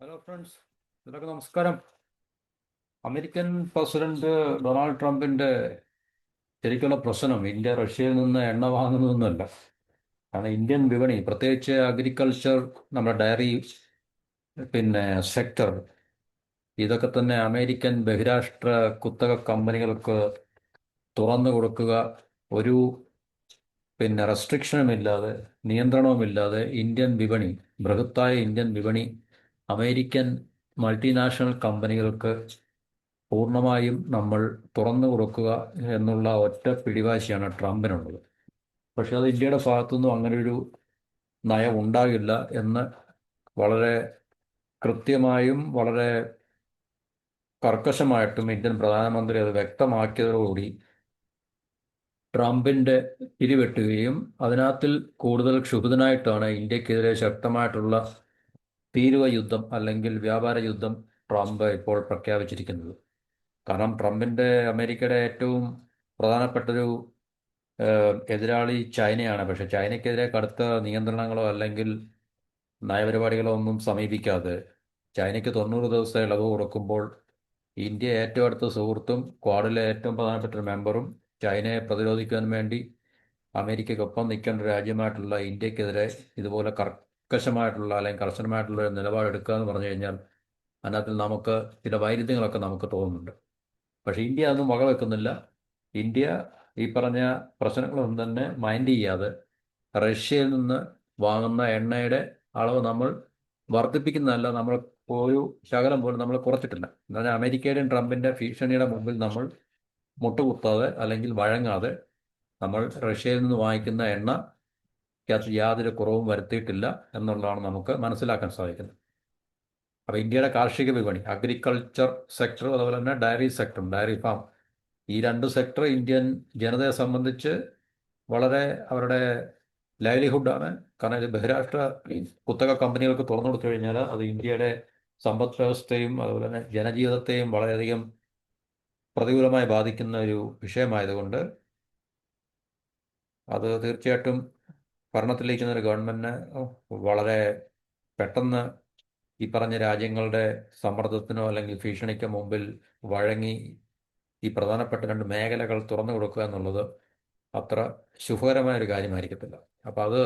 Hello friends, ഇതിലൊക്കെ നമസ്കാരം. American president Donald ട്രംപിന്റെ ശരിക്കുള്ള പ്രശ്നം ഇന്ത്യ റഷ്യയിൽ നിന്ന് എണ്ണ വാങ്ങുന്നതൊന്നുമല്ല. കാരണം ഇന്ത്യൻ വിപണി, പ്രത്യേകിച്ച് അഗ്രികൾച്ചർ, നമ്മുടെ ഡയറി സെക്ടർ, ഇതൊക്കെ തന്നെ അമേരിക്കൻ ബഹിരാഷ്ട്ര കുത്തക കമ്പനികൾക്ക് തുറന്നു കൊടുക്കുക. ഒരു റെസ്ട്രിക്ഷനുമില്ലാതെ, നിയന്ത്രണവുമില്ലാതെ ഇന്ത്യൻ വിപണി, ബൃഹത്തായ ഇന്ത്യൻ വിപണി അമേരിക്കൻ മൾട്ടിനാഷണൽ കമ്പനികൾക്ക് പൂർണ്ണമായും നമ്മൾ തുറന്നു കൊടുക്കുക എന്നുള്ള ഒറ്റ പിടിവാശിയാണ് ട്രംപിനുള്ളത്. പക്ഷെ അത് ഇന്ത്യയുടെ ഭാഗത്തുനിന്നും അങ്ങനെ ഒരു നയം ഉണ്ടാകില്ല എന്ന് വളരെ കൃത്യമായും വളരെ കർക്കശമായിട്ടും ഇന്ത്യൻ പ്രധാനമന്ത്രി അത് വ്യക്തമാക്കിയതോടുകൂടി ട്രംപിന്റെ പിരിവെട്ടുകയും അതിനകത്തിൽ കൂടുതൽ ക്ഷുഭിതനായിട്ടാണ് ഇന്ത്യക്കെതിരെ ശക്തമായിട്ടുള്ള തീരുവ യുദ്ധം അല്ലെങ്കിൽ വ്യാപാര യുദ്ധം ട്രംപ് ഇപ്പോൾ പ്രഖ്യാപിച്ചിരിക്കുന്നത്. കാരണം അമേരിക്കയുടെ ഏറ്റവും പ്രധാനപ്പെട്ടൊരു എതിരാളി ചൈനയാണ്. പക്ഷെ ചൈനയ്ക്കെതിരെ കടുത്ത നിയന്ത്രണങ്ങളോ അല്ലെങ്കിൽ നയപരിപാടികളോ ഒന്നും സമീപിക്കാതെ ചൈനയ്ക്ക് 90 ദിവസത്തെ ഇളവ് കൊടുക്കുമ്പോൾ ഇന്ത്യ ഏറ്റവും അടുത്ത സുഹൃത്തും ക്വാഡിലെ ഏറ്റവും പ്രധാനപ്പെട്ട ഒരു മെമ്പറും ചൈനയെ പ്രതിരോധിക്കാൻ വേണ്ടി അമേരിക്കയ്ക്കൊപ്പം നിൽക്കേണ്ട രാജ്യമായിട്ടുള്ള ഇന്ത്യക്കെതിരെ ഇതുപോലെ കർക്കശമായിട്ടുള്ള അല്ലെങ്കിൽ കർശനമായിട്ടുള്ള ഒരു നിലപാടെടുക്കുക എന്ന് പറഞ്ഞു കഴിഞ്ഞാൽ അതിനകത്ത് നമുക്ക് ചില വൈരുദ്ധ്യങ്ങളൊക്കെ നമുക്ക് തോന്നുന്നുണ്ട്. പക്ഷേ ഇന്ത്യ അതൊന്നും വകവെക്കുന്നില്ല. ഇന്ത്യ ഈ പറഞ്ഞ പ്രശ്നങ്ങളൊന്നും തന്നെ മൈൻഡ് ചെയ്യാതെ റഷ്യയിൽ നിന്ന് വാങ്ങുന്ന എണ്ണയുടെ അളവ് നമ്മൾ വർദ്ധിപ്പിക്കുന്നതല്ല, നമ്മൾ ഒരു ശകലം പോലും നമ്മൾ കുറച്ചിട്ടില്ല. എന്ന് പറഞ്ഞാൽ അമേരിക്കയുടെയും ട്രംപിന്റെ ഭീഷണിയുടെ മുമ്പിൽ നമ്മൾ മുട്ടുകുത്താതെ അല്ലെങ്കിൽ വഴങ്ങാതെ നമ്മൾ റഷ്യയിൽ നിന്ന് വാങ്ങിക്കുന്ന എണ്ണയ്ക്കകത്ത് യാതൊരു കുറവും വരുത്തിയിട്ടില്ല എന്നുള്ളതാണ് നമുക്ക് മനസ്സിലാക്കാൻ സാധിക്കുന്നത്. അപ്പോൾ ഇന്ത്യയുടെ കാർഷിക വിപണി, അഗ്രികൾച്ചർ സെക്ടർ, അതുപോലെ തന്നെ ഡയറി സെക്ടറും ഡയറി ഫാം, ഈ രണ്ട് സെക്ടർ ഇന്ത്യൻ ജനതയെ സംബന്ധിച്ച് വളരെ അവരുടെ ലൈവ്ലിഹുഡാണ്. കാരണം ഇത് ബഹിരാഷ്ട്ര കുത്തക കമ്പനികൾക്ക് തുറന്നു കൊടുത്തു കഴിഞ്ഞാൽ അത് ഇന്ത്യയുടെ സമ്പദ് വ്യവസ്ഥയും അതുപോലെ തന്നെ ജനജീവിതത്തെയും വളരെയധികം പ്രതികൂലമായി ബാധിക്കുന്ന ഒരു വിഷയമായതുകൊണ്ട് അത് തീർച്ചയായിട്ടും ഭരണത്തിലിരിക്കുന്ന ഒരു ഗവൺമെന്റിന് വളരെ പെട്ടെന്ന് ഈ പറഞ്ഞ രാജ്യങ്ങളുടെ സമ്മർദ്ദത്തിനോ അല്ലെങ്കിൽ ഭീഷണിക്കോ മുമ്പിൽ വഴങ്ങി ഈ പ്രധാനപ്പെട്ട രണ്ട് മേഖലകൾ തുറന്നു കൊടുക്കുക എന്നുള്ളത് അത്ര ശുഭകരമായ ഒരു കാര്യമായിരിക്കത്തില്ല. അപ്പം അത്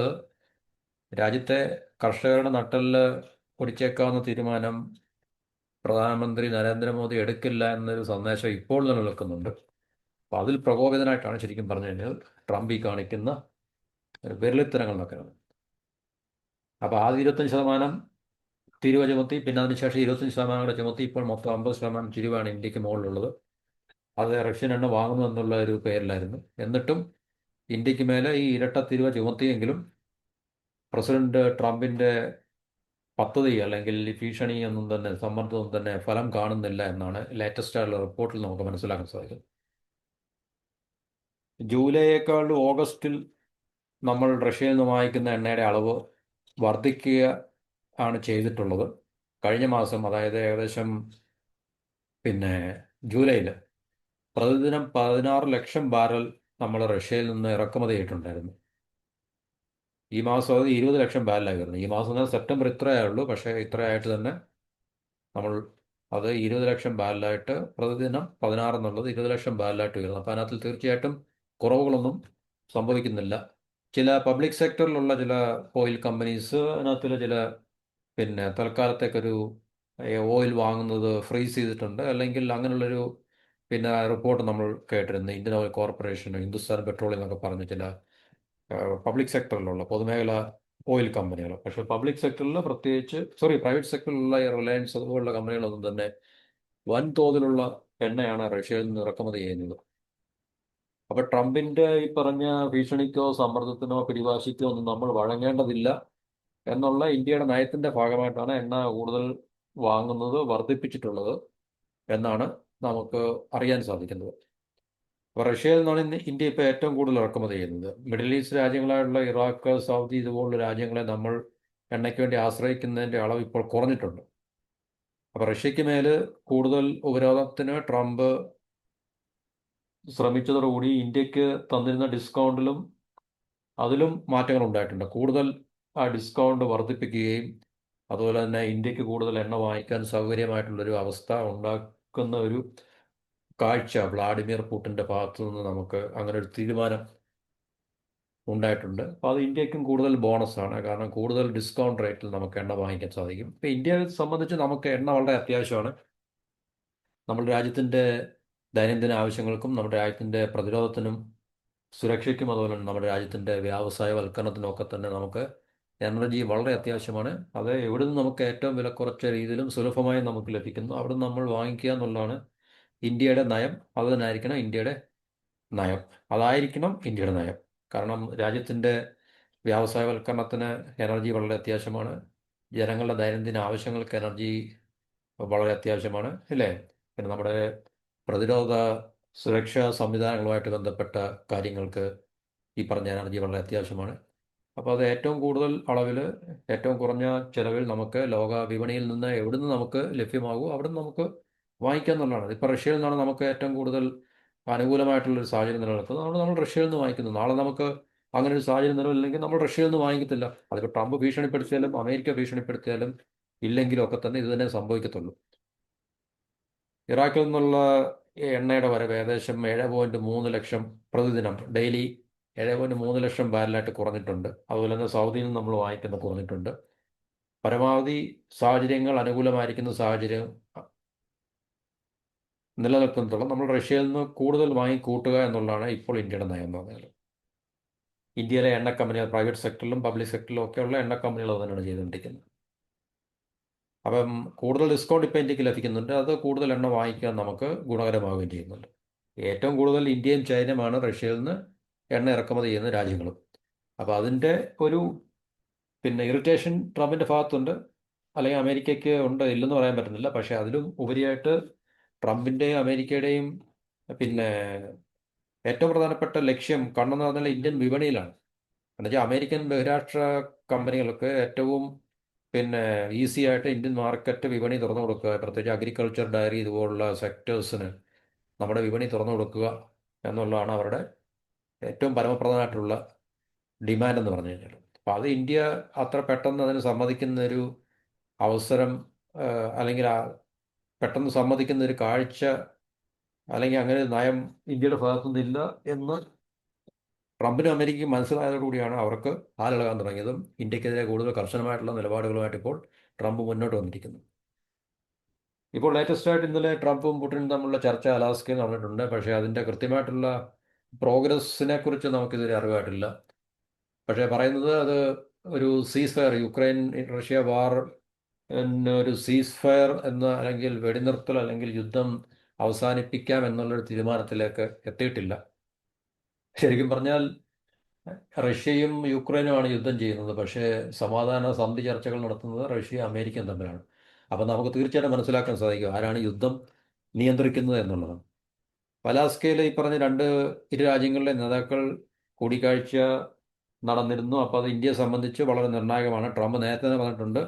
രാജ്യത്തെ കർഷകരുടെ നട്ടെല്ലിൽ ഒടിച്ചേക്കാവുന്ന തീരുമാനം പ്രധാനമന്ത്രി നരേന്ദ്രമോദി എടുക്കില്ല എന്നൊരു സന്ദേശം ഇപ്പോൾ നിലനിൽക്കുന്നുണ്ട്. അപ്പം അതിൽ പ്രകോപിതനായിട്ടാണ് ശരിക്കും പറഞ്ഞു കഴിഞ്ഞാൽ ട്രംപ് ഈ കാണിക്കുന്ന വിരലിത്തരങ്ങൾ എന്നൊക്കെ. അപ്പോൾ ആദ്യം 25% തീരുവ ചുമത്തി, പിന്നെ അതിനുശേഷം 25% കൂടെ ചുമത്തി, ഇപ്പോൾ മൊത്തം 50% തിരിവാണ് ഇന്ത്യക്ക് മുകളിലുള്ളത്. അത് റഷ്യൻ എണ്ണ വാങ്ങുന്നു എന്നുള്ള ഒരു പേരിലായിരുന്നു. എന്നിട്ടും ഇന്ത്യക്ക് മേലെ ഈ ഇരട്ട തിരിവ് ചുമത്തിയെങ്കിലും പ്രസിഡന്റ് ട്രംപിന്റെ പദ്ധതി അല്ലെങ്കിൽ ഭീഷണി ഒന്നും തന്നെ, സമ്മർദ്ദമൊന്നും തന്നെ ഫലം കാണുന്നില്ല എന്നാണ് ലേറ്റസ്റ്റ് ആയിട്ടുള്ള റിപ്പോർട്ടിൽ നമുക്ക് മനസ്സിലാക്കാൻ സാധിക്കും. ജൂലൈയേക്കാൾ ഓഗസ്റ്റിൽ നമ്മൾ റഷ്യയിൽ നിന്ന് വാങ്ങിക്കുന്ന എണ്ണയുടെ അളവ് വർദ്ധിക്കുക ആണ് ചെയ്തിട്ടുള്ളത്. കഴിഞ്ഞ മാസം, അതായത് ഏകദേശം പിന്നെ ജൂലൈയിൽ പ്രതിദിനം 16 ലക്ഷം ബാരൽ നമ്മൾ റഷ്യയിൽ നിന്ന് ഇറക്കുമതി ചെയ്തിട്ടുണ്ടായിരുന്നു. ഈ മാസം അത് 20 ലക്ഷം ബാരലായി വരുന്നു. ഈ മാസം തന്നെ സെപ്റ്റംബർ ഇത്രയേ ഉള്ളൂ. പക്ഷേ ഇത്രയായിട്ട് തന്നെ നമ്മൾ അത് 20 ലക്ഷം ബാരലായിട്ട്, പ്രതിദിനം 16 എന്നുള്ളത് 20 ലക്ഷം ബാരലായിട്ട് വരുന്നു. അപ്പോൾ അതിനകത്ത് തീർച്ചയായിട്ടും കുറവുകളൊന്നും സംഭവിക്കുന്നില്ല. ചില പബ്ലിക് സെക്ടറിലുള്ള ചില ഓയിൽ കമ്പനീസ് അതിനകത്തുള്ള ചില തൽക്കാലത്തേക്കൊരു ഓയിൽ വാങ്ങുന്നത് ഫ്രീസ് ചെയ്തിട്ടുണ്ട്, അല്ലെങ്കിൽ അങ്ങനെയുള്ളൊരു റിപ്പോർട്ട് നമ്മൾ കേട്ടിരുന്നു. Indian oil corporation, Hindustan petroleum എന്നൊക്കെ പറഞ്ഞ ചില പബ്ലിക് സെക്ടറിലുള്ള പൊതുമേഖല ഓയിൽ കമ്പനികൾ. പക്ഷേ പബ്ലിക് സെക്ടറിൽ പ്രത്യേകിച്ച് പ്രൈവറ്റ് സെക്ടറിലുള്ള ഈ റിലയൻസ് അതുപോലുള്ള കമ്പനികളൊന്നും തന്നെ വൻതോതിലുള്ള എണ്ണയാണ് റഷ്യയിൽ നിന്ന് ഇറക്കുമതി ചെയ്യുന്നത്. അപ്പോൾ ട്രംപിന്റെ ഈ പറഞ്ഞ ഭീഷണിക്കോ സമ്മർദ്ദത്തിനോ പിടിവാശിക്കോ ഒന്നും നമ്മൾ വഴങ്ങേണ്ടതില്ല എന്നുള്ള ഇന്ത്യയുടെ നയത്തിന്റെ ഭാഗമായിട്ടാണ് എണ്ണ കൂടുതൽ വാങ്ങുന്നത് വർദ്ധിപ്പിച്ചിട്ടുള്ളത് എന്നാണ് നമുക്ക് അറിയാൻ സാധിക്കുന്നത്. അപ്പോൾ റഷ്യയിൽ നിന്നാണ് ഇന്ത്യ ഇപ്പോൾ ഏറ്റവും കൂടുതൽ ഇറക്കുമതി ചെയ്യുന്നത്. മിഡിൽ ഈസ്റ്റ് രാജ്യങ്ങളായുള്ള ഇറാഖ്, സൗദി ഇതുപോലുള്ള രാജ്യങ്ങളെ നമ്മൾ എണ്ണയ്ക്ക് വേണ്ടി ആശ്രയിക്കുന്നതിൻ്റെ അളവ് ഇപ്പോൾ കുറഞ്ഞിട്ടുണ്ട്. അപ്പോൾ റഷ്യയ്ക്ക് മേൽ കൂടുതൽ ഉപരോധത്തിന് ട്രംപ് ശ്രമിച്ചതോടുകൂടി ഇന്ത്യക്ക് തന്നിരുന്ന അതിലും മാറ്റങ്ങൾ ഉണ്ടായിട്ടുണ്ട്. കൂടുതൽ ആ ഡിസ്കൗണ്ട് വർദ്ധിപ്പിക്കുകയും അതുപോലെ തന്നെ ഇന്ത്യക്ക് കൂടുതൽ എണ്ണ വാങ്ങിക്കാൻ സൗകര്യമായിട്ടുള്ളൊരു അവസ്ഥ ഉണ്ടാക്കുന്ന ഒരു കാഴ്ച വ്ളാഡിമിർ പുടിൻ്റെ ഭാഗത്തു നിന്ന് നമുക്ക് അങ്ങനെ ഒരു തീരുമാനം ഉണ്ടായിട്ടുണ്ട്. അപ്പോൾ അത് ഇന്ത്യക്കും കൂടുതൽ ബോണസാണ്, കാരണം കൂടുതൽ ഡിസ്കൗണ്ട് റേറ്റിൽ നമുക്ക് എണ്ണ വാങ്ങിക്കാൻ സാധിക്കും. ഇപ്പോൾ ഇന്ത്യയെ സംബന്ധിച്ച് നമുക്ക് എണ്ണ വളരെ അത്യാവശ്യമാണ്. നമ്മുടെ രാജ്യത്തിൻ്റെ ദൈനംദിന ആവശ്യങ്ങൾക്കും നമ്മുടെ രാജ്യത്തിൻ്റെ പ്രതിരോധത്തിനും സുരക്ഷയ്ക്കും അതുപോലെ തന്നെ നമ്മുടെ രാജ്യത്തിൻ്റെ വ്യാവസായവൽക്കരണത്തിനും ഒക്കെ തന്നെ നമുക്ക് എനർജി വളരെ അത്യാവശ്യമാണ്. അത് എവിടെ നിന്ന് നമുക്ക് ഏറ്റവും വില കുറച്ച രീതിയിലും സുലഭമായും നമുക്ക് ലഭിക്കുന്നു അവിടെ നിന്ന് നമ്മൾ വാങ്ങിക്കുക എന്നുള്ളതാണ് ഇന്ത്യയുടെ നയം. അത് തന്നെ ആയിരിക്കണം ഇന്ത്യയുടെ നയം. അതായിരിക്കണം ഇന്ത്യയുടെ നയം. കാരണം രാജ്യത്തിൻ്റെ വ്യാവസായവൽക്കരണത്തിന് എനർജി വളരെ അത്യാവശ്യമാണ്. ജനങ്ങളുടെ ദൈനംദിന ആവശ്യങ്ങൾക്ക് എനർജി വളരെ അത്യാവശ്യമാണ്, ഇല്ലേ? പിന്നെ നമ്മുടെ പ്രതിരോധ സുരക്ഷാ സംവിധാനങ്ങളുമായിട്ട് ബന്ധപ്പെട്ട കാര്യങ്ങൾക്ക് ഈ പറഞ്ഞ എനർജി വളരെ അത്യാവശ്യമാണ്. അപ്പോൾ അത് ഏറ്റവും കൂടുതൽ അളവിൽ ഏറ്റവും കുറഞ്ഞ ചിലവിൽ നമുക്ക് ലോക വിപണിയിൽ നിന്ന് എവിടുന്ന് നമുക്ക് ലഭ്യമാകുമോ അവിടെ നിന്ന് നമുക്ക് വാങ്ങിക്കുക എന്നുള്ളതാണ്. ഇപ്പോൾ റഷ്യയിൽ നിന്നാണ് നമുക്ക് ഏറ്റവും കൂടുതൽ അനുകൂലമായിട്ടുള്ളൊരു സാഹചര്യം നിലനിൽക്കുന്നത്. നമ്മൾ റഷ്യയിൽ നിന്ന് വാങ്ങിക്കുന്നു. നാളെ നമുക്ക് അങ്ങനെ ഒരു സാഹചര്യം നിലവിലില്ലെങ്കിൽ നമ്മൾ റഷ്യയിൽ നിന്ന് വാങ്ങിക്കത്തില്ല. അതിപ്പോൾ ട്രംപ് ഭീഷണിപ്പെടുത്തിയാലും അമേരിക്ക ഭീഷണിപ്പെടുത്തിയാലും ഇല്ലെങ്കിലും ഒക്കെ തന്നെ ഇത് തന്നെ സംഭവിക്കത്തുള്ളൂ. ഇറാഖിൽ നിന്നുള്ള എണ്ണയുടെ വരവ് ഏകദേശം 7.3 ലക്ഷം പ്രതിദിനം ഡെയിലി 7.3 ലക്ഷം ബാരലായിട്ട് കുറഞ്ഞിട്ടുണ്ട്. അതുപോലെ തന്നെ സൗദിയിൽ നിന്ന് നമ്മൾ വാങ്ങിക്കുന്ന കുറഞ്ഞിട്ടുണ്ട്. പരമാവധി സാഹചര്യങ്ങൾ അനുകൂലമായിരിക്കുന്ന സാഹചര്യം നിലനിൽക്കുന്നിടത്തോളം നമ്മൾ റഷ്യയിൽ നിന്ന് കൂടുതൽ വാങ്ങിക്കൂട്ടുക എന്നുള്ളതാണ് ഇപ്പോൾ ഇന്ത്യയുടെ നയം എന്ന് പറഞ്ഞാൽ. ഇന്ത്യയിലെ എണ്ണ കമ്പനികൾ പ്രൈവറ്റ് സെക്ടറിലും പബ്ലിക് സെക്ടറിലും ഒക്കെയുള്ള എണ്ണ കമ്പനികൾ അത് തന്നെയാണ് ചെയ്തുകൊണ്ടിരിക്കുന്നത്. അപ്പം കൂടുതൽ ഡിസ്കൗണ്ട് ഇപ്പോൾ ഇന്ത്യക്ക് ലഭിക്കുന്നുണ്ട്. അത് കൂടുതൽ എണ്ണ വാങ്ങിക്കാൻ നമുക്ക് ഗുണകരമാവുകയും ചെയ്യുന്നുണ്ട്. ഏറ്റവും കൂടുതൽ ഇന്ത്യയും ചൈനയുമാണ് റഷ്യയിൽ നിന്ന് എണ്ണ ഇറക്കുമതി ചെയ്യുന്ന രാജ്യങ്ങളും. അപ്പോൾ അതിൻ്റെ ഒരു ഇറിറ്റേഷൻ ട്രംപിൻ്റെ ഭാഗത്തുണ്ട്, അല്ലെങ്കിൽ അമേരിക്കയ്ക്ക് ഉണ്ട്, ഇല്ലെന്ന് പറയാൻ പറ്റുന്നില്ല. പക്ഷേ അതിലും ഉപരിയായിട്ട് ട്രംപിൻ്റെയും അമേരിക്കയുടെയും പിന്നെ ഏറ്റവും പ്രധാനപ്പെട്ട ലക്ഷ്യം കണ്ണെന്ന് പറഞ്ഞാൽ ഇന്ത്യൻ വിപണിയിലാണ്. എന്നുവെച്ചാൽ അമേരിക്കൻ ബഹിരാഷ്ട്ര കമ്പനികൾക്ക് ഏറ്റവും ഈസി ആയിട്ട് ഇന്ത്യൻ മാർക്കറ്റ് വിപണി തുറന്നു കൊടുക്കുക, പ്രത്യേകിച്ച് അഗ്രികൾച്ചർ, ഡയറി ഇതുപോലുള്ള സെക്ടേഴ്സിന് നമ്മുടെ വിപണി തുറന്നു കൊടുക്കുക എന്നുള്ളതാണ് അവരുടെ ഏറ്റവും പരമപ്രധാനമായിട്ടുള്ള ഡിമാൻഡ് എന്ന് പറഞ്ഞു കഴിഞ്ഞാൽ. അപ്പോൾ അത് ഇന്ത്യ അത്ര പെട്ടെന്ന് അതിന് സമ്മതിക്കുന്ന ഒരു അവസരം, അല്ലെങ്കിൽ പെട്ടെന്ന് സമ്മതിക്കുന്ന ഒരു കാഴ്ച, അല്ലെങ്കിൽ അങ്ങനെ ഒരു നയം ഇന്ത്യയുടെ ഭാഗത്തുനിന്നില്ല എന്ന് ട്രംപിനും അമേരിക്കയ്ക്കും മനസ്സിലായതോടുകൂടിയാണ് അവർക്ക് ഹാലിളകാൻ തുടങ്ങിയതും ഇന്ത്യക്കെതിരെ കൂടുതൽ കർശനമായിട്ടുള്ള നിലപാടുകളുമായിട്ട് ഇപ്പോൾ ട്രംപ് മുന്നോട്ട് വന്നിരിക്കുന്നു. ഇപ്പോൾ ലേറ്റസ്റ്റ് ആയിട്ട് ഇന്നലെ ട്രംപും പുടിനും തമ്മിലുള്ള ചർച്ച അലാസ്കയിൽ നടന്നിട്ടുണ്ട്. പക്ഷേ അതിൻ്റെ കൃത്യമായിട്ടുള്ള പ്രോഗ്രസ്സിനെ കുറിച്ച് നമുക്കിതുവരെ അറിവായിട്ടില്ല. പക്ഷേ പറയുന്നത് അത് ഒരു സീസ് ഫയർ, യുക്രൈൻ റഷ്യ വാർ ഒരു സീസ് ഫയർ അല്ലെങ്കിൽ വെടിനിർത്തൽ അല്ലെങ്കിൽ യുദ്ധം അവസാനിപ്പിക്കാം എന്നുള്ളൊരു തീരുമാനത്തിലേക്ക് എത്തിയിട്ടില്ല. ശരിക്കും പറഞ്ഞാൽ റഷ്യയും യുക്രൈനുമാണ് യുദ്ധം ചെയ്യുന്നത്, പക്ഷേ സമാധാന സന്ധി ചർച്ചകൾ നടത്തുന്നത് റഷ്യയും അമേരിക്കയും തമ്മിലാണ്. അപ്പം നമുക്ക് തീർച്ചയായിട്ടും മനസ്സിലാക്കാൻ സാധിക്കും ആരാണ് യുദ്ധം നിയന്ത്രിക്കുന്നത് എന്നുള്ളതാണ്. അലാസ്കയിൽ ഈ പറഞ്ഞ ഇരു രാജ്യങ്ങളിലെ നേതാക്കൾ കൂടിക്കാഴ്ച നടന്നിരുന്നു. അപ്പോൾ അത് ഇന്ത്യയെ സംബന്ധിച്ച് വളരെ നിർണായകമാണ്. ട്രംപ് നേരത്തെ തന്നെ പറഞ്ഞിട്ടുണ്ട്,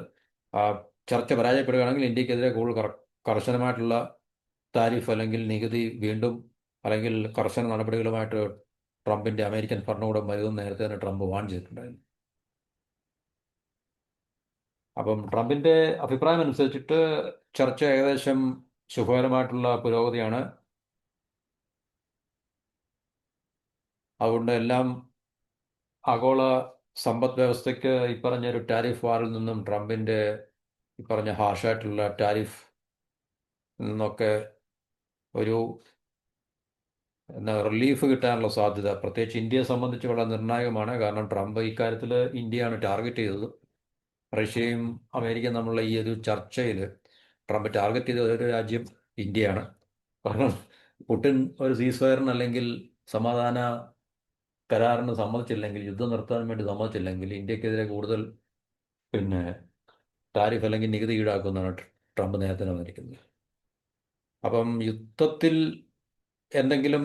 ആ ചർച്ച പരാജയപ്പെടുകയാണെങ്കിൽ ഇന്ത്യക്കെതിരെ കൂടുതൽ കർശനമായിട്ടുള്ള താരിഫ് അല്ലെങ്കിൽ നികുതി വീണ്ടും അല്ലെങ്കിൽ കർശന നടപടികളുമായിട്ട് ട്രംപിൻ്റെ അമേരിക്കൻ ഭരണകൂടം വരുമെന്ന് നേരത്തെ തന്നെ ട്രംപ് വാൺ ചെയ്തിട്ടുണ്ടായിരുന്നു. അപ്പം ട്രംപിൻ്റെ അഭിപ്രായം അനുസരിച്ചിട്ട് ചർച്ച ഏകദേശം ശുഭകരമായിട്ടുള്ള പുരോഗതിയാണ്. അതുകൊണ്ട് എല്ലാം ആഗോള സമ്പദ് വ്യവസ്ഥയ്ക്ക് ഈ പറഞ്ഞൊരു ടാരിഫ് വാറിൽ നിന്നും ട്രംപിൻ്റെ ഈ പറഞ്ഞ ഹാർഷായിട്ടുള്ള ടാരിഫ് നിന്നൊക്കെ ഒരു റിലീഫ് കിട്ടാനുള്ള സാധ്യത പ്രത്യേകിച്ച് ഇന്ത്യയെ സംബന്ധിച്ച് വളരെ നിർണായകമാണ്. കാരണം ട്രംപ് ഇക്കാര്യത്തിൽ ഇന്ത്യയാണ് ടാർഗറ്റ് ചെയ്തത്. റഷ്യയും അമേരിക്കയും തമ്മിലുള്ള ഈ ഒരു ചർച്ചയിൽ ട്രംപ് ടാർഗറ്റ് ചെയ്ത ഒരു രാജ്യം ഇന്ത്യയാണ്. കാരണം പുടിൻ ഒരു സീസ് ഫയറിന് അല്ലെങ്കിൽ സമാധാന കരാറിന് സമ്മതിച്ചില്ലെങ്കിൽ, യുദ്ധം നിർത്താൻ വേണ്ടി സമ്മതിച്ചില്ലെങ്കിൽ ഇന്ത്യക്കെതിരെ കൂടുതൽ ടാരിഫ് അല്ലെങ്കിൽ നികുതി ഈടാക്കുമെന്നാണ് ട്രംപ് നേരത്തെ വന്നിരിക്കുന്നത്. അപ്പം യുദ്ധത്തിൽ എന്തെങ്കിലും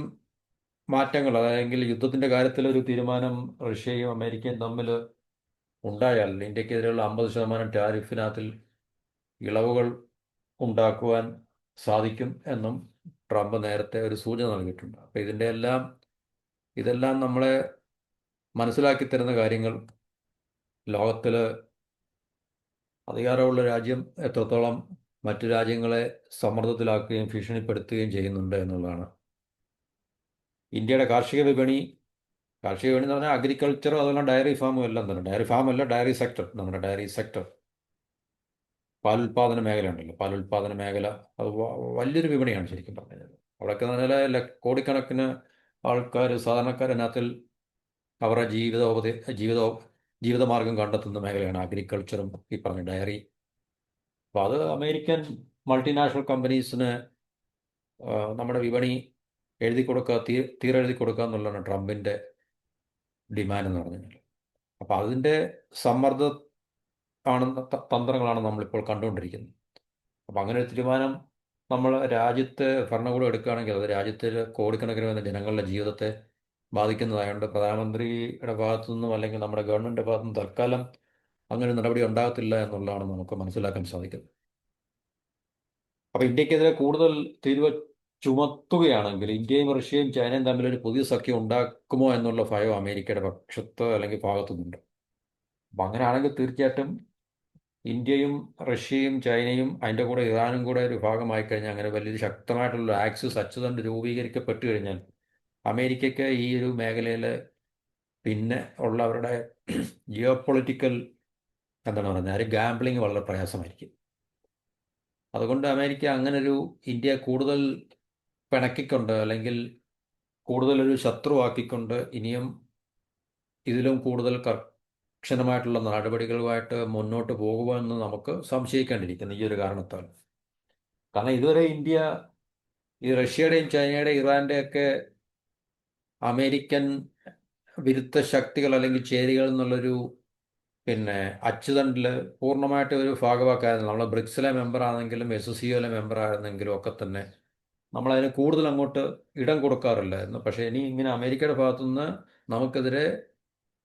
മാറ്റങ്ങൾ, അല്ലെങ്കിൽ യുദ്ധത്തിൻ്റെ കാര്യത്തിൽ ഒരു തീരുമാനം റഷ്യയും അമേരിക്കയും തമ്മിൽ ഉണ്ടായാൽ ഇന്ത്യക്കെതിരെയുള്ള 50% ടാരിഫിനകത്തിൽ ഇളവുകൾ ഉണ്ടാക്കുവാൻ സാധിക്കും എന്നും ട്രംപ് നേരത്തെ ഒരു സൂചന നൽകിയിട്ടുണ്ട്. അപ്പോൾ ഇതെല്ലാം നമ്മളെ മനസ്സിലാക്കി തരുന്ന കാര്യങ്ങൾ ലോകത്തിൽ അധികാരമുള്ള രാജ്യം എത്രത്തോളം മറ്റു രാജ്യങ്ങളെ സമ്മർദ്ദത്തിലാക്കുകയും ഭീഷണിപ്പെടുത്തുകയും ചെയ്യുന്നുണ്ട് എന്നുള്ളതാണ്. ഇന്ത്യയുടെ കാർഷിക വിപണി എന്ന് പറഞ്ഞാൽ അഗ്രികൾച്ചറും അതെല്ലാം ഡയറി ഫാമും എല്ലാം തന്നെ. ഡയറി ഫാം അല്ല, ഡയറി സെക്ടർ, നമ്മുടെ ഡയറി സെക്ടർ, പാലുൽപാദന മേഖല ഉണ്ടല്ലോ, പാലുൽപാദന മേഖല. അത് വലിയൊരു വിപണിയാണ് ശരിക്കും പറഞ്ഞത്. അവിടെയൊക്കെ എന്ന് പറഞ്ഞാൽ കോടിക്കണക്കിന് ആൾക്കാർ, സാധാരണക്കാർ അതിനകത്തിൽ അവരുടെ ജീവിത ജീവിതമാർഗം കണ്ടെത്തുന്ന മേഖലയാണ് അഗ്രികൾച്ചറും ഈ പറഞ്ഞ ഡയറി. അപ്പോൾ അത് അമേരിക്കൻ മൾട്ടിനാഷണൽ കമ്പനീസിന് നമ്മുടെ വിപണി എഴുതി കൊടുക്കുക, തീരെഴുതി കൊടുക്കുക എന്നുള്ളതാണ് ട്രംപിൻ്റെ ഡിമാൻഡ് എന്ന് പറഞ്ഞു കഴിഞ്ഞാൽ. അപ്പോൾ അതിൻ്റെ സമ്മർദ്ദ തന്ത്രങ്ങളാണ് നമ്മളിപ്പോൾ കണ്ടുകൊണ്ടിരിക്കുന്നത്. അപ്പം അങ്ങനെ ഒരു തീരുമാനം നമ്മൾ രാജ്യത്ത് ഭരണകൂടം എടുക്കുകയാണെങ്കിൽ അത് രാജ്യത്തിൽ കോടിക്കണക്കിന് വരുന്ന ജനങ്ങളുടെ ജീവിതത്തെ ബാധിക്കുന്നതായതുകൊണ്ട് പ്രധാനമന്ത്രിയുടെ ഭാഗത്തു നിന്നും അല്ലെങ്കിൽ നമ്മുടെ ഗവൺമെൻറ്റിൻ്റെ ഭാഗത്തു നിന്നും തൽക്കാലം അങ്ങനെ ഒരു നടപടി ഉണ്ടാകത്തില്ല എന്നുള്ളതാണ് നമുക്ക് മനസ്സിലാക്കാൻ സാധിക്കുന്നത്. അപ്പോൾ ഇന്ത്യക്കെതിരെ കൂടുതൽ തീരുവ ചുമത്തുകയാണെങ്കിൽ ഇന്ത്യയും റഷ്യയും ചൈനയും തമ്മിലൊരു പുതിയ സഖ്യം ഉണ്ടാക്കുമോ എന്നുള്ള ഭയം അമേരിക്കയുടെ പക്ഷത്ത് അല്ലെങ്കിൽ ഭാഗത്തു നിന്നുണ്ട്. അപ്പം അങ്ങനെയാണെങ്കിൽ തീർച്ചയായിട്ടും ഇന്ത്യയും റഷ്യയും ചൈനയും അതിൻ്റെ കൂടെ ഇറാനും കൂടെ ഒരു ഭാഗമായി കഴിഞ്ഞാൽ, അങ്ങനെ വലിയൊരു ശക്തമായിട്ടുള്ള ആക്സിസ് അച്ചുതണ്ട് രൂപീകരിക്കപ്പെട്ടു കഴിഞ്ഞാൽ അമേരിക്കയ്ക്ക് ഈ ഒരു മേഖലയിൽ പിന്നെ ഉള്ള അവരുടെ ജിയോ പൊളിറ്റിക്കൽ എന്താണ് പറയുന്നത്, ഒരു ഗാംബ്ലിങ് വളരെ പ്രയാസമായിരിക്കും. അതുകൊണ്ട് അമേരിക്ക അങ്ങനൊരു ഇന്ത്യ കൂടുതൽ പിണക്കിക്കൊണ്ട് അല്ലെങ്കിൽ കൂടുതലൊരു ശത്രുവാക്കിക്കൊണ്ട് ഇനിയും ഇതിലും കൂടുതൽ കർശനമായിട്ടുള്ള നടപടികളുമായിട്ട് മുന്നോട്ട് പോകുമെന്ന് നമുക്ക് സംശയിക്കേണ്ടിയിരിക്കുന്നു ഈ ഒരു കാരണത്താൽ. കാരണം ഇതുവരെ ഇന്ത്യ ഈ റഷ്യയുടെയും ചൈനയുടെയും ഇറാൻ്റെയൊക്കെ അമേരിക്കൻ വിരുദ്ധ ശക്തികൾ അല്ലെങ്കിൽ ചേരികൾ എന്നുള്ളൊരു പിന്നെ അച്ചുതണ്ടിൽ പൂർണ്ണമായിട്ട് ഒരു ഭാഗവാക്കായിരുന്നു. നമ്മൾ ബ്രിക്സിലെ മെമ്പറാണെങ്കിലും SCOയിലെ മെമ്പറായിരുന്നെങ്കിലും ഒക്കെ തന്നെ നമ്മളതിന് കൂടുതൽ അങ്ങോട്ട് ഇടം കൊടുക്കാറില്ലായിരുന്നു. പക്ഷേ ഇനി ഇങ്ങനെ അമേരിക്കയുടെ ഭാഗത്തുനിന്ന് നമുക്കെതിരെ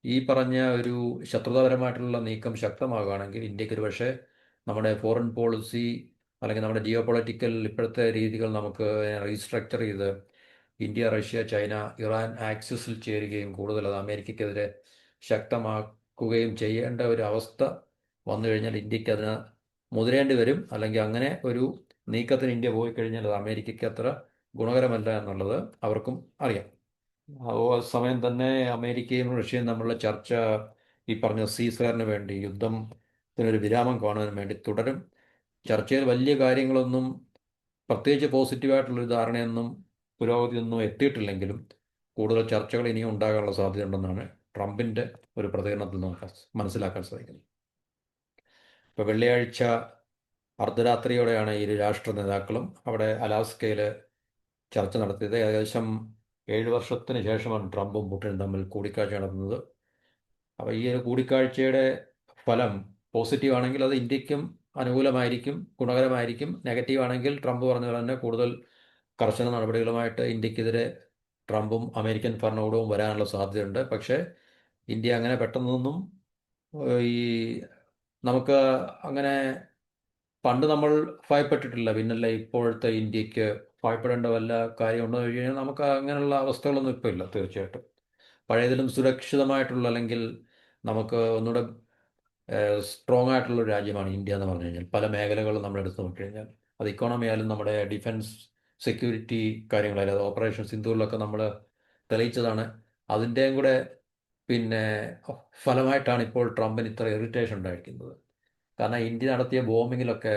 ഈ പറഞ്ഞ ഒരു ശത്രുതാപരമായിട്ടുള്ള നീക്കം ശക്തമാകുകയാണെങ്കിൽ ഇന്ത്യക്ക് ഒരു പക്ഷേ നമ്മുടെ ഫോറിൻ പോളിസി അല്ലെങ്കിൽ നമ്മുടെ ജിയോ പൊളിറ്റിക്കൽ ഇപ്പോഴത്തെ രീതികൾ നമുക്ക് റീസ്ട്രക്ചർ ചെയ്ത് ഇന്ത്യ, റഷ്യ, ചൈന, ഇറാൻ ആക്സിസിൽ ചേരുകയും കൂടുതൽ അത് അമേരിക്കയ്ക്കെതിരെ ശക്തമാക്കുകയും ചെയ്യേണ്ട ഒരു അവസ്ഥ വന്നു കഴിഞ്ഞാൽ ഇന്ത്യക്ക് അതിന് മുതിരേണ്ടി വരും. അല്ലെങ്കിൽ അങ്ങനെ ഒരു നീക്കത്തിന് ഇന്ത്യ പോയി കഴിഞ്ഞാൽ അത് അമേരിക്കയ്ക്ക് അത്ര ഗുണകരമല്ല എന്നുള്ളത് അവർക്കും അറിയാം. സമയം തന്നെ അമേരിക്കയും റഷ്യയും തമ്മിലുള്ള ചർച്ച ഈ പറഞ്ഞ സീസറിന് വേണ്ടി, യുദ്ധത്തിനൊരു വിരാമം കാണുന്നതിന് വേണ്ടി തുടരും. ചർച്ചയിൽ വലിയ കാര്യങ്ങളൊന്നും, പ്രത്യേകിച്ച് പോസിറ്റീവായിട്ടുള്ളൊരു ധാരണയൊന്നും, പുരോഗതിയൊന്നും എത്തിയിട്ടില്ലെങ്കിലും കൂടുതൽ ചർച്ചകൾ ഇനിയും ഉണ്ടാകാനുള്ള സാധ്യതയുണ്ടെന്നാണ് ട്രംപിൻ്റെ ഒരു പ്രതികരണത്തിൽ നമുക്ക് മനസ്സിലാക്കാൻ സാധിക്കുന്നത്. ഇപ്പോൾ വെള്ളിയാഴ്ച അർദ്ധരാത്രിയോടെയാണ് ഈ രാഷ്ട്ര നേതാക്കളും അവിടെ അലാസ്കയിൽ ചർച്ച നടത്തിയത്. ഏകദേശം 7 വർഷത്തിന് ശേഷമാണ് ട്രംപും പുടിനും തമ്മിൽ കൂടിക്കാഴ്ച നടത്തുന്നത്. അപ്പോൾ ഈ ഒരു കൂടിക്കാഴ്ചയുടെ ഫലം പോസിറ്റീവ് ആണെങ്കിൽ അത് ഇന്ത്യക്കും അനുകൂലമായിരിക്കും, ഗുണകരമായിരിക്കും. നെഗറ്റീവ് ആണെങ്കിൽ ട്രംപ് പറഞ്ഞ പോലെ തന്നെ കൂടുതൽ കർശന നടപടികളുമായിട്ട് ഇന്ത്യക്കെതിരെ ട്രംപും അമേരിക്കൻ ഭരണകൂടവും വരാനുള്ള സാധ്യതയുണ്ട്. പക്ഷേ ഇന്ത്യ അങ്ങനെ പെട്ടെന്നൊന്നും ഈ നമുക്ക് അങ്ങനെ പണ്ട് നമ്മൾ ഭയപ്പെട്ടിട്ടില്ല, പിന്നല്ല ഇപ്പോഴത്തെ ഇന്ത്യക്ക് ഭയപ്പെടേണ്ട വല്ല കാര്യമുണ്ടോ എന്ന് കഴിഞ്ഞാൽ നമുക്ക് അങ്ങനെയുള്ള അവസ്ഥകളൊന്നും ഇപ്പോൾ ഇല്ല. തീർച്ചയായിട്ടും പഴയതിലും സുരക്ഷിതമായിട്ടുള്ള അല്ലെങ്കിൽ നമുക്ക് ഒന്നുകൂടെ സ്ട്രോങ് ആയിട്ടുള്ള ഒരു രാജ്യമാണ് ഇന്ത്യ എന്ന് പറഞ്ഞു കഴിഞ്ഞാൽ. പല മേഖലകളും നമ്മൾ എടുത്തു നോക്കിക്കഴിഞ്ഞാൽ അത് ഇക്കോണമി ആയാലും നമ്മുടെ ഡിഫൻസ് സെക്യൂരിറ്റി കാര്യങ്ങളായാലും അത് ഓപ്പറേഷൻ സിന്ധൂറിലൊക്കെ നമ്മൾ തെളിയിച്ചതാണ്. അതിൻ്റെയും കൂടെ പിന്നെ ഫലമായിട്ടാണ് ഇപ്പോൾ ട്രംപിന് ഇത്ര ഇറിറ്റേഷൻ ഉണ്ടായിരിക്കുന്നത്. കാരണം ഇന്ത്യ നടത്തിയ ബോംബിങ്ങിലൊക്കെ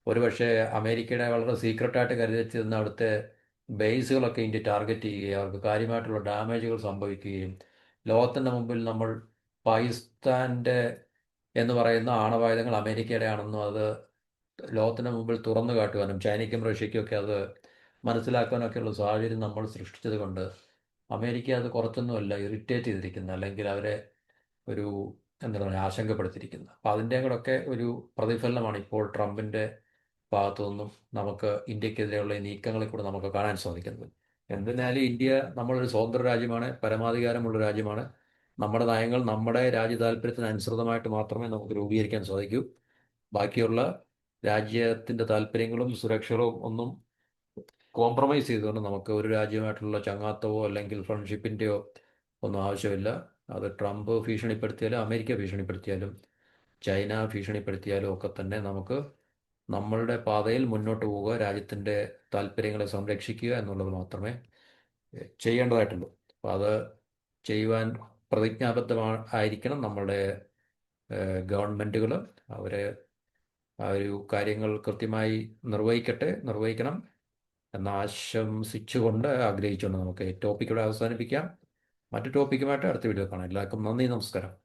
ഒരുപക്ഷെ അമേരിക്കയുടെ വളരെ സീക്രട്ടായിട്ട് കരുതി വെച്ചിരുന്ന അവിടുത്തെ ബേസുകളൊക്കെ ഇന്ത്യ ടാർഗറ്റ് ചെയ്യുകയും അവർക്ക് കാര്യമായിട്ടുള്ള ഡാമേജുകൾ സംഭവിക്കുകയും ലോകത്തിൻ്റെ മുമ്പിൽ നമ്മൾ പാകിസ്ഥാൻ്റെ എന്ന് പറയുന്ന ആണവായുധങ്ങൾ അമേരിക്കയുടെ ആണെന്നും അത് ലോകത്തിൻ്റെ മുമ്പിൽ തുറന്നു കാട്ടുവാനും ചൈനയ്ക്കും റഷ്യയ്ക്കുമൊക്കെ അത് മനസ്സിലാക്കാനൊക്കെയുള്ള സാഹചര്യം നമ്മൾ സൃഷ്ടിച്ചത് കൊണ്ട് അമേരിക്ക അത് കുറച്ചൊന്നുമല്ല ഇറിറ്റേറ്റ് ചെയ്തിരിക്കുന്നത്, അല്ലെങ്കിൽ അവരെ ഒരു എന്താ പറയുക ആശങ്കപ്പെടുത്തിയിരിക്കുന്നത്. അപ്പോൾ അതിൻ്റെ കൂടെയൊക്കെ ഒരു പ്രതിഫലനമാണ് ഇപ്പോൾ ട്രംപിൻ്റെ ഭാഗത്തു നിന്നും നമുക്ക് ഇന്ത്യക്കെതിരെയുള്ള ഈ നീക്കങ്ങളിൽ കൂടെ നമുക്ക് കാണാൻ സാധിക്കുന്നത്. എന്തിനാലും ഇന്ത്യ നമ്മളൊരു സ്വതന്ത്ര രാജ്യമാണ്, പരമാധികാരമുള്ള രാജ്യമാണ്. നമ്മുടെ നയങ്ങൾ നമ്മുടെ രാജ്യ താല്പര്യത്തിന് അനുസൃതമായിട്ട് മാത്രമേ നമുക്ക് രൂപീകരിക്കാൻ സാധിക്കൂ. ബാക്കിയുള്ള രാജ്യത്തിൻ്റെ താല്പര്യങ്ങളും സുരക്ഷകളും ഒന്നും കോംപ്രമൈസ് ചെയ്തുകൊണ്ട് നമുക്ക് ഒരു രാജ്യമായിട്ടുള്ള ചങ്ങാത്തവോ അല്ലെങ്കിൽ ഫ്രണ്ട്ഷിപ്പിൻ്റെയോ ഒന്നും ആവശ്യമില്ല. അത് ട്രംപ് ഭീഷണിപ്പെടുത്തിയാലും അമേരിക്ക ഭീഷണിപ്പെടുത്തിയാലും ചൈന ഭീഷണിപ്പെടുത്തിയാലും ഒക്കെ തന്നെ നമുക്ക് നമ്മളുടെ പാതയിൽ മുന്നോട്ട് പോവുക, രാജ്യത്തിൻ്റെ താല്പര്യങ്ങളെ സംരക്ഷിക്കുക എന്നുള്ളത് മാത്രമേ ചെയ്യേണ്ടതായിട്ടുള്ളൂ. അപ്പോൾ അത് ചെയ്യുവാൻ ആയിരിക്കണം നമ്മളുടെ ഗവൺമെൻറ്റുകൾ. അവർ ആ ഒരു കാര്യങ്ങൾ കൃത്യമായി നിർവഹിക്കണം എന്ന് ആശംസിച്ചുകൊണ്ട് ആഗ്രഹിച്ചുകൊണ്ട് നമുക്ക് ടോപ്പിക്കിവിടെ അവസാനിപ്പിക്കാം. മറ്റു ടോപ്പിക്കുമായിട്ട് അടുത്ത വീഡിയോ കാണാം. എല്ലാവർക്കും നന്ദി, നമസ്കാരം.